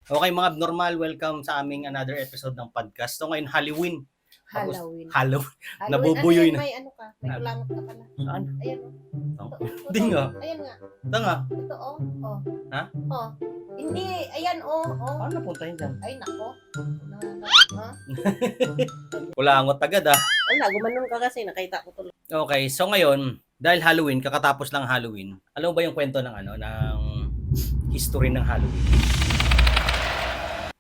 Okay mga abnormal, welcome sa aming another episode ng podcast. So ngayon Halloween. Halloween. Halloween. Halloween. Ano Nabubuyoy yan? na. May ano ka? May kulangot ka pala. Saan? Ayan o. Hindi nga. Ayan nga. Ito nga. Ito o. Oh. Ha? Oh. Hindi. Ayan o. Oh. Paano napunta yun dyan? Ay nako. Ha? Kulangot agad ah. Wala, gumanon ka kasi. Nakita ko tuloy. Okay, so ngayon, dahil Halloween, kakatapos lang Halloween, alam mo ba yung kwento ng ng history ng Halloween?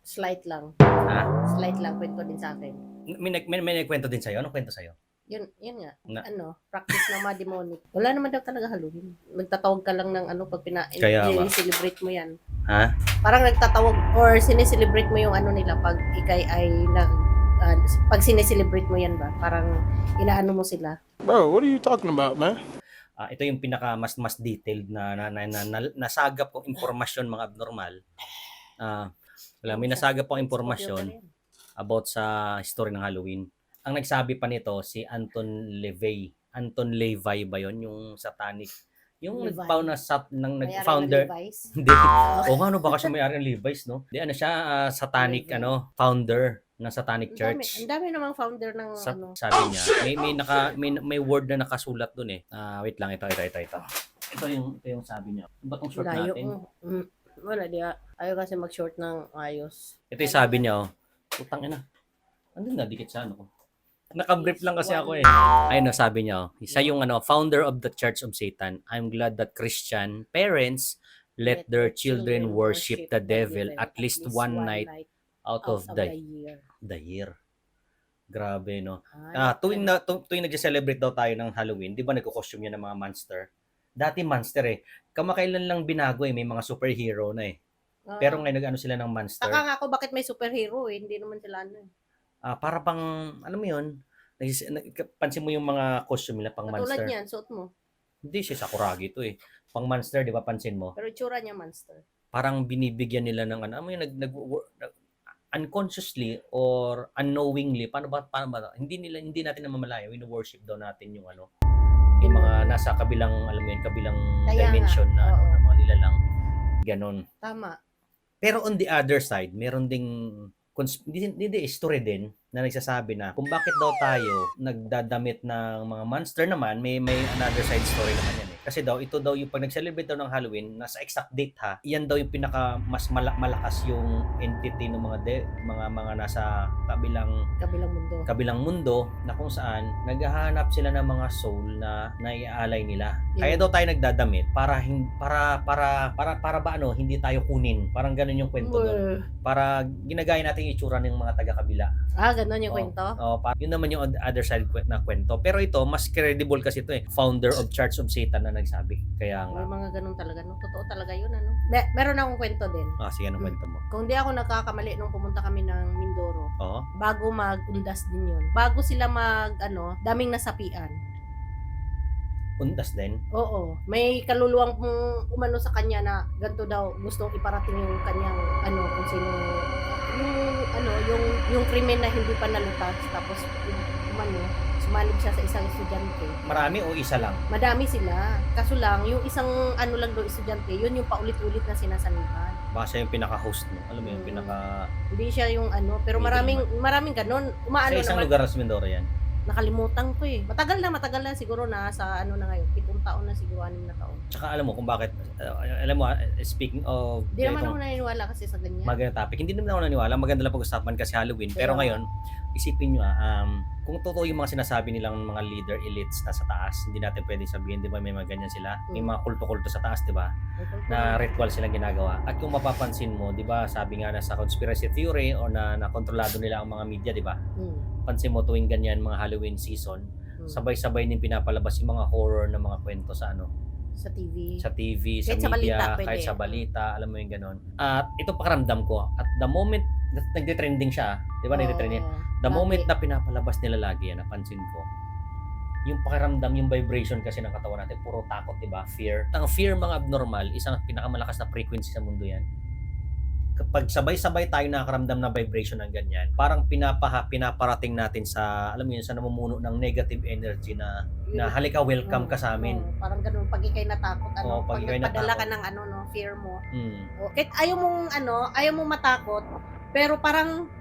Slight lang. Ha? Slight lang. Kwento din sa akin. May nagkwento din sa'yo? Anong kwento sa'yo? Yun nga. Na- Practice ng mga demonic. Wala naman daw talaga Halloween. Nagtatawag ka lang ng pag Kaya ba? celebrate mo yan. Ha? Parang nagtatawag or sineselebrate mo yung nila pag ikay ay pag sineselebrate mo yan ba? Parang inaano mo sila. Bro, what are you talking about, man? Ito yung pinaka mas detailed na nasagap kong impormasyon mga abnormal. May nasagap kong impormasyon about sa history ng Halloween. Ang nagsabi pa nito si Anton LaVey. Anton LaVey ba yon yung satanic? Yung Levi. nag-found na May-ari founder. ng Levi's. Hindi. O nga no, baka siya may-ari ng Levi's, no? Hindi, ano siya, satanic, Levi. Founder ng satanic church. Ang dami namang founder ng Sabi niya, may word na nakasulat dun eh. Wait lang, ito. Ito yung sabi niya. Ba't ang short layo. natin? Wala, ayaw kasi mag-short ng ayos. Ito yung sabi niya, utang ina. Andun na, dikit sa ano ko. Nakabrief lang kasi ako eh. Ayun, sabi niya, siya yung founder of the Church of Satan. I'm glad that Christian parents let their children worship the devil at least one night out of the year. Grabe, no? Tuwing nag-celebrate daw tayo ng Halloween, di ba nagko-costume yan ng mga monster? Dati monster eh. Kamakailan lang binago eh, may mga superhero na eh. Pero ngayon nag-ano sila ng monster. Taka nga ako, bakit may superhero eh? Hindi naman sila ano eh. Para pang, ano mo yun? Pansin mo yung mga costume nila pang monster. Katulad niyan, suot mo. Hindi siya Sakuragi to eh. Pang monster, di ba pansin mo? Pero itsura niya monster. Parang binibigyan nila ng unconsciously or unknowingly, paano ba hindi natin namamalayan, wino-worship daw natin yung yung mga nasa kabilang, alam mo yun, kabilang dimension na ng mga nilalang ganon. Tama. Pero on the other side, meron ding hindi history din na nagsasabi na kung bakit daw tayo nagdadamit ng mga monster naman, may another side story naman yan eh. Kasi daw, ito daw yung pag nag-celebrate daw ng Halloween, nasa exact date ha, iyan daw yung pinaka mas malakas yung entity ng mga nasa kabilang mundo na kung saan naghahanap sila ng mga soul na naiaalay nila. Kaya daw tayo nagdadamit para ba hindi tayo kunin. Parang ganun yung kwento doon. Para ginagaya natin yung itsura ng mga taga-kabila. Ganun yung kwento? Yun naman yung other side na kwento. Pero ito, mas credible kasi ito eh. Founder of Church of Satan na nagsabi. Kaya nga. May mga ganun talaga. No? Totoo talaga yun. Meron akong kwento din. Sige, anong kwento mo? Kung di ako nagkakamali nung pumunta kami ng Mindoro, bago mag-undas din yun. Bago sila daming nasapian. Undas din? Oo. May kaluluwang umano sa kanya na ganito daw gustong iparating yung kanyang kung sino yung krimen na hindi pa nalutas, tapos sumalib siya sa isang estudyante. Marami o isa lang? Madami sila. Kaso lang, yung isang lang daw estudyante, yun yung paulit-ulit na sinasaniban. Baka siya yung pinaka-host mo. Alam mo yung Hindi siya yung pero maraming ganun. Sa isang lugar sa Mindoro yan? Nakalimutan ko eh. Matagal na siguro na sa na ngayon. 7 taon na siguro, 6 na taon. Tsaka alam mo kung bakit, speaking of... Hindi naman ako naniniwala kasi sa ganyan. Magandang topic. Hindi naman ako naniniwala. Maganda lang pag-usapan kasi Halloween. Pero ngayon, isipin nyo kung totoo yung mga sinasabi nilang mga leader elites na sa taas, hindi natin pwedeng sabihin, di ba may mga ganyan sila? May mga kulto-kulto sa taas, di ba? Na ritual silang ginagawa. At kung mapapansin mo, di ba, sabi nga na sa conspiracy theory o na kontrolado nila ang mga media, di ba? Pansin mo tuwing ganyan mga Halloween season, sabay-sabay din pinapalabas yung mga horror na mga kwento sa sa TV, sa kahit media, balita, kahit sa balita, alam mo yung ganon. At ito pakiramdam ko, at the moment nagde-trending siya, di ba nagde-trending? The moment na pinapalabas nila lagi yan, napansin ko, yung pakiramdam, yung vibration kasi ng katawan natin, puro takot, di ba? Fear. Ang fear mga abnormal, isang pinakamalakas na frequency sa mundo yan. kapag sabay-sabay tayo nakakaramdam ng vibration ng ganyan, parang pinaparating natin sa, alam mo yun, sa namumuno ng negative energy na halika, welcome ka sa amin. Parang ganun, pag ikay natakot, Pag pag ikay nagpadala natakot. ka ng fear mo. Mm. Kahit ayaw mong matakot, pero parang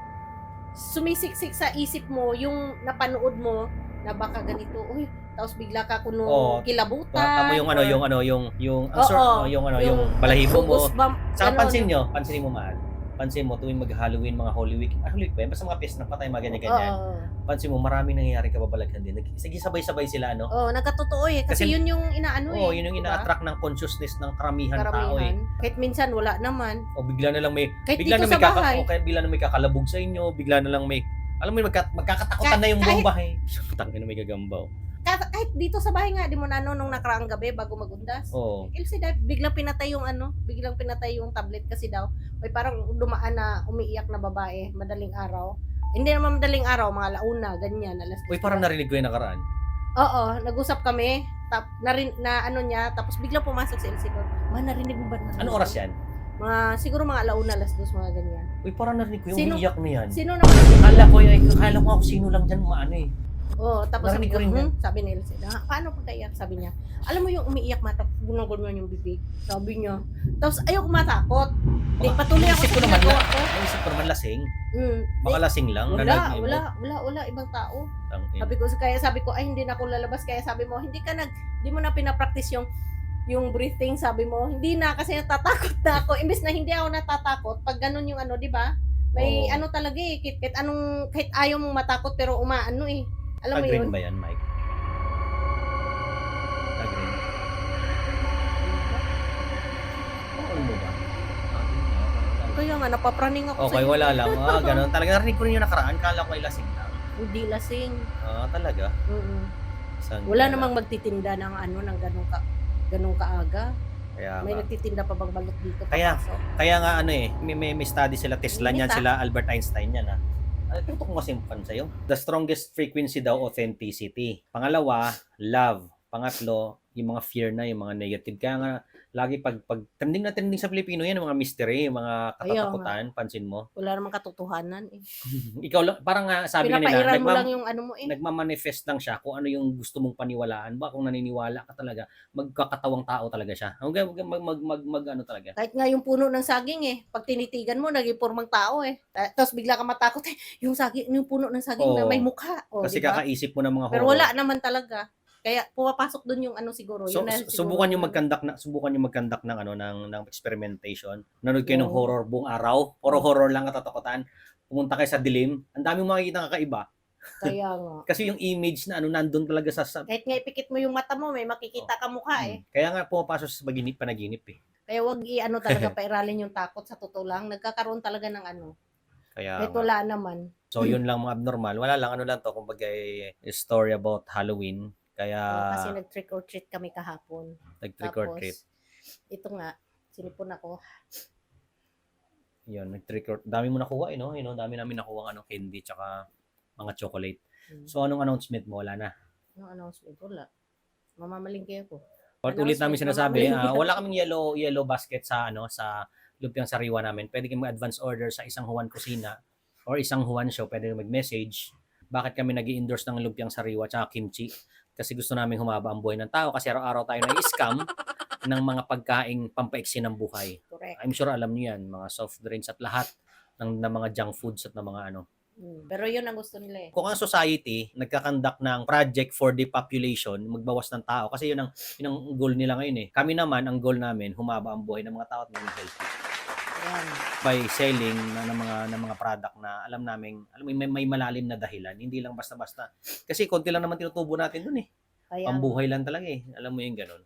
sumisiksik sa isip mo yung napanood mo na baka ganito, uy, tapos bigla ka kuno kilabutan. Tama yung yung balahibo mo. Saka pansinin mo mahal. Pansin mo tuwing mag-Halloween, mga Holy Week ba yan? Basta mga piyesta ng patay, mga ganyan-ganyan. Pansin mo, maraming nangyayaring kababalaghan din. Sige, sabay-sabay sila, no? Nagkatotoo eh. Kasi yun yung inaano eh. Yun yung diba? ina-attract ng consciousness ng karamihan tao eh. Kahit minsan wala naman. Bigla na lang may, Kahit bigla dito na may sa bahay. bigla na may kakalabog sa inyo, bigla na lang may, alam mo, magkakatakutan na yung buong bahay. Tangin na may gagambaw. Kahit dito sa bahay nga, di mo na nung nakaraang gabi bago magundas. Ilse dahil biglang pinatay yung tablet kasi daw may parang dumaan na umiiyak na babae madaling araw. Hindi naman madaling araw, mga alauna, ganyan, alas. Parang narinig ko yung nakaraan. Oo, nag-usap kami, tapos biglang pumasok si Elsie ko. Narinig mo ba? Anong oras yan? Siguro mga alauna, alas 2, mga ganyan. Parang narinig ko yung umiiyak na yan. Sino naman? Kala ko ako sino lang dyan maano eh. Tapos Narinig ko rin yan. sabi ni Elsie, paano pagkaiyak? Sabi niya, alam mo yung umiiyak mata, gunagulman yung bibig. Sabi niya. Tapos ayaw ko matakot. Patuloy ako sa ginagawa ko. Naisip ko naman lasing. Baka lasing lang. Wala, ibang tao. Sabi ko, ay hindi na ako lalabas. Kaya sabi mo, hindi mo na pinapractice yung breathing, sabi mo. Hindi na, kasi natatakot na ako. Imbes na hindi ako natatakot, pag ganun yung di ba? May talaga eh, kahit ayaw mong matakot, pero umaano eh. Alam mo yun? Green ba yan, Mike? Green. Ano mo ba? Kaya nga, napapraning ako Okay, sa'yo. wala lang. Ganun. Talaga narinig ko rin yung nakaraan. Kala ko ay lasing lang. Hindi lasing. Talaga? Wala namang magtitinda ng ng ganong kaaga. Kaya May nagtitinda pa bang balot dito? Kaya nga may study sila, Tesla niyan, sila Albert Einstein niyan tutok mo kasi yung sa'yo. The strongest frequency daw, authenticity. Pangalawa, love. Pangatlo, yung mga fear na, yung mga negative. Kaya nga, lagi pag trending sa Pilipino yan, yung mga mystery, yung mga katatakutan, pansin mo. Wala namang katotohanan eh. Ikaw lang, parang nga sabi nga nila, pinapairal mo lang yung mo eh. Nagmamanifest lang siya kung ano yung gusto mong paniwalaan. Ba kung naniniwala ka talaga, magkakatawang tao talaga siya. Talaga. Kahit nga yung puno ng saging eh, pag tinitigan mo, naging pormang tao eh. Tapos bigla ka matakot eh, yung puno ng saging na may mukha. Kasi diba? kakaisip mo ng mga horror. Pero wala naman talaga. Kaya pumapasok doon yung siguro. Subukan yung mag-conduct ng experimentation. Nanood kayo ng horror buong araw, horror lang katatakutan. Pumunta kayo sa dilim, ang dami mong makikita kakaiba. Kaya nga. Kasi yung image na nandun talaga sa kahit nga ipikit mo yung mata mo, may makikita ka mukha eh. Kaya nga pumapasok sa panaginip eh. Kaya wag talaga pairalin yung takot, sa totoo lang. Nagkakaroon talaga ng Kaya kahit wala naman. So yun lang mga abnormal. Wala lang lang to kumbaga story about Halloween. Kaya kasi nag-trick or treat kami kahapon. Nag-trick or treat. Ito nga, sinipon ako. Yun, nag-trick or dami mo nakuha no? Dami namin nakuha candy tsaka mga chocolate. So anong announcement mo? Wala na. Anong announcement? Wala. Mamamalingki ako. Ulit namin sinasabi, wala kaming yellow basket sa sa lumpiang sariwa namin. Pwede kayong mag-advance order sa isang Juan Kusina or isang Juan Show. Pwede mag-message. Bakit kami nag-i-endorse ng lumpiang sariwa tsaka kimchi? Kasi gusto namin humaba ang buhay ng tao kasi araw-araw tayo na-scam ng mga pagkaing pampaiksi ng buhay. Correct. I'm sure alam niyo yan, mga soft drinks at lahat ng mga junk foods at ng mga Pero yun ang gusto nila eh. Kung ang society nagkakandak ng project for the population, magbawas ng tao kasi yun ang goal nila ngayon eh. Kami naman, ang goal namin, humaba ang buhay ng mga tao at maging healthy. By selling ng mga product na alam namin, may malalim na dahilan, hindi lang basta-basta. Kasi konti lang naman tinutubo natin dun eh. Pambuhay lang talaga eh. Alam mo yung ganun.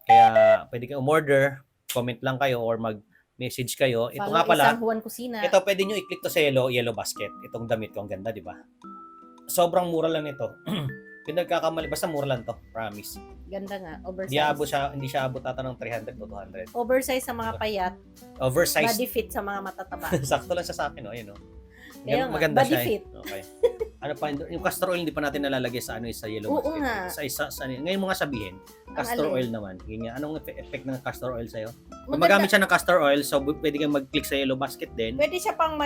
Kaya pwede kayo umorder, comment lang kayo or mag-message kayo. Ito nga pala, isang Juan Kusina. ito pwede nyo i-click to sa yellow basket. Itong damit ko, ang ganda, di ba? Sobrang mura lang ito. Pinagkakamali, basta mura lang to, promise. Ganda nga, oversize. Hindi siya abot ata ng 300 o 200. Oversize sa mga payat. Oversized. Body fit sa mga matataba. Sakto lang siya sa akin, ayun Kaya nga, maganda body siya. fit. Okay. Ano pa, yung castor oil hindi pa natin nalalagay sa sa yellow Oo basket. nga. Sa ngayon mo nga sabihin, castor alin? oil naman. Yun nga, anong effect ng castor oil sa'yo? Kung Maganda. magamit siya ng castor oil, so pwede kang mag-click sa yellow basket din. Pwede siya pang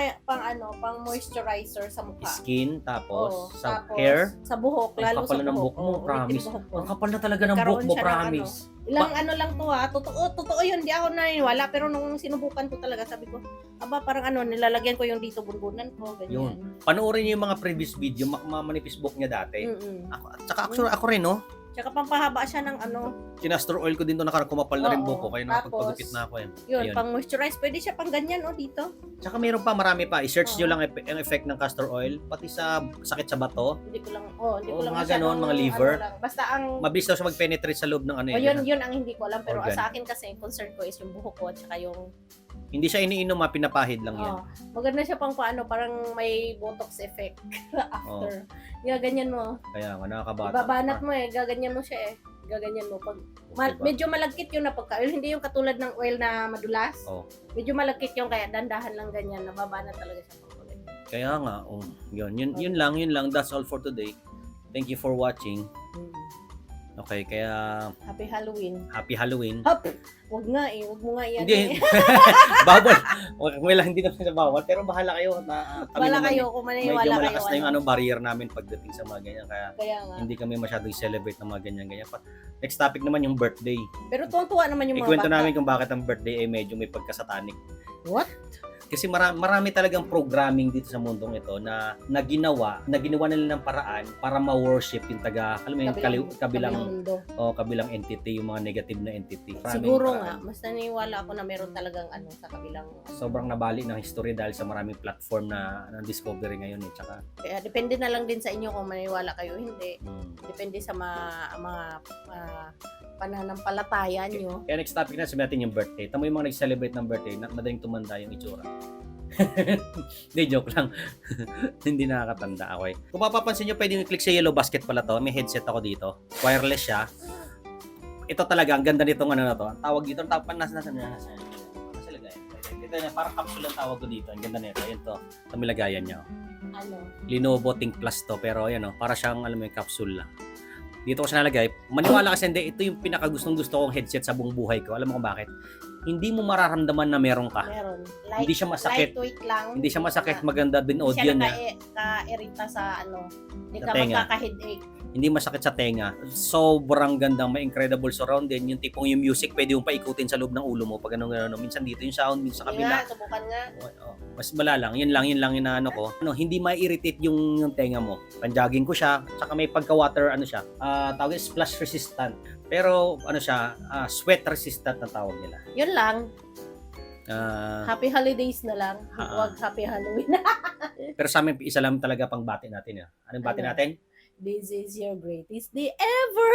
moisturizer sa mukha. Skin, tapos Oo, sa tapos, hair. Sa buhok, Ang lalo kapal sa na ng buhok. buhok mo, Oo, promise. ulitin buhok mo. Ang kapal na talaga ng Nagkaroon buhok mo, siya ng promise. Ilang lang to totoo yun, di ako naniniwala, pero nung sinubukan ko talaga, sabi ko, parang nilalagyan ko yung dito bunbunan ko, ganyan. Panoorin niyo yung mga previous video, manipis buhok niya dati. Mm-mm. Actually, ako rin, no? Tsaka pampahaba siya ng Kinastor oil ko din to, kumapal na rin Oo, buhok ko, kaya tapos, nakapagpagupit na ako. yun, Ayun. pang moisturize, pwede siya pang ganyan, dito. Tsaka meron pa, marami pa. I-search Oo. nyo lang ang effect ng castor oil, pati sa sakit sa bato. Hindi ko lang, mga masyadong, ganon, mga liver. lang. Basta ang, Mabilis daw siya mag-penetrate sa loob ng yun ang hindi ko alam, pero Organ. sa akin kasi, concern ko is yung buhok ko, at saka yung, Hindi siya iniinom, pinapahid lang yan. maganda siya pang parang may botox effect after. Ganyan mo. Kaya nga, nakakabata. Ibabanat mo gaganyan mo siya gaganyan mo pag Diba? medyo malagkit yung napagka-oil, hindi yung katulad ng oil na madulas. Oo. Medyo malagkit yung kaya dandahan lang ganyan, nababanat talaga siya pag ganyan. Kaya nga, yun lang. That's all for today. Thank you for watching. Okay, kaya Happy Halloween. happy Halloween. Wag nga wag mo nga yan. Hindi. Bawal. Hindi naman sa bawal, pero bahala kayo na kami Wala naman, kayo kung medyo maniniwala kayo. malakas na yung barrier namin pagdating sa mga ganyan, kaya Kaya nga. hindi kami masyadong celebrate ng mga ganyan. Next topic naman yung birthday. Pero tuwa naman yung mga Ikwento bata. namin kung bakit ang birthday ay medyo may pagkasatanik. What? Kasi marami talagang programming dito sa mundong ito na ginawa nila ng paraan para ma-worship yung kabilang mundo. kabilang entity, yung mga negative na entity. Maraming Siguro paraan. nga, mas naniniwala ako na meron talagang sa kabilang. Sobrang nabali ng history dahil sa maraming platform na discovery ngayon tsaka Kaya depende na lang din sa inyo kung maniniwala kayo o hindi. Depende sa mga pananampalataya nyo. Kaya next topic na, sabihin natin yung birthday. Tamo yung mga nag-celebrate ng birthday, madaling tumanda yung itsura. Hindi, joke lang. Hindi nakakatanda. Okay. Kung mapapansin nyo, pwede i-click sa yellow basket pala to. May headset ako dito. Wireless siya. Ito talaga, ang ganda nitong na to. Ang tawag dito, nasa lagayan. Ito na, parang capsule ang tawag ko dito. Ang ganda nito. Yan to. Ito may lagayan niya. Lenovo Think Plus to. Pero para siyang, alam mo yung capsule lang. Dito ko siya nalagay. Maniwala kasi hindi, ito yung pinakagustong-gusto kong headset sa buong buhay ko. Alam mo kung bakit? Hindi mo mararamdaman na meron ka. Meron. Hindi siya masakit. Lightweight lang. Hindi siya masakit. Maganda din Hindi audio siya niya. naka-irita sa Hindi Sa ka tenga. magkaka-headache. Hindi masakit sa tenga. Sobrang gandang, may incredible surround din. Yung tipong yung music, pwede mong paikutin sa loob ng ulo mo. Pag gano'n. Minsan dito yung sound, minsan sa Hindi kabila. nga, subukan nga. Mas bala lang. Yun lang yung inaano ko. Hindi ma-irritate yung tenga mo. Panjogging ko siya. Tsaka may pagka-water, tawag splash resistant. Pero, sweat resistant na tawag nila. Yun lang. Ah, Happy holidays na lang. Ah. Huwag happy Halloween. pero sa amin, isa lang talaga pang bati natin. Anong bati Ano? natin? This is your greatest day ever.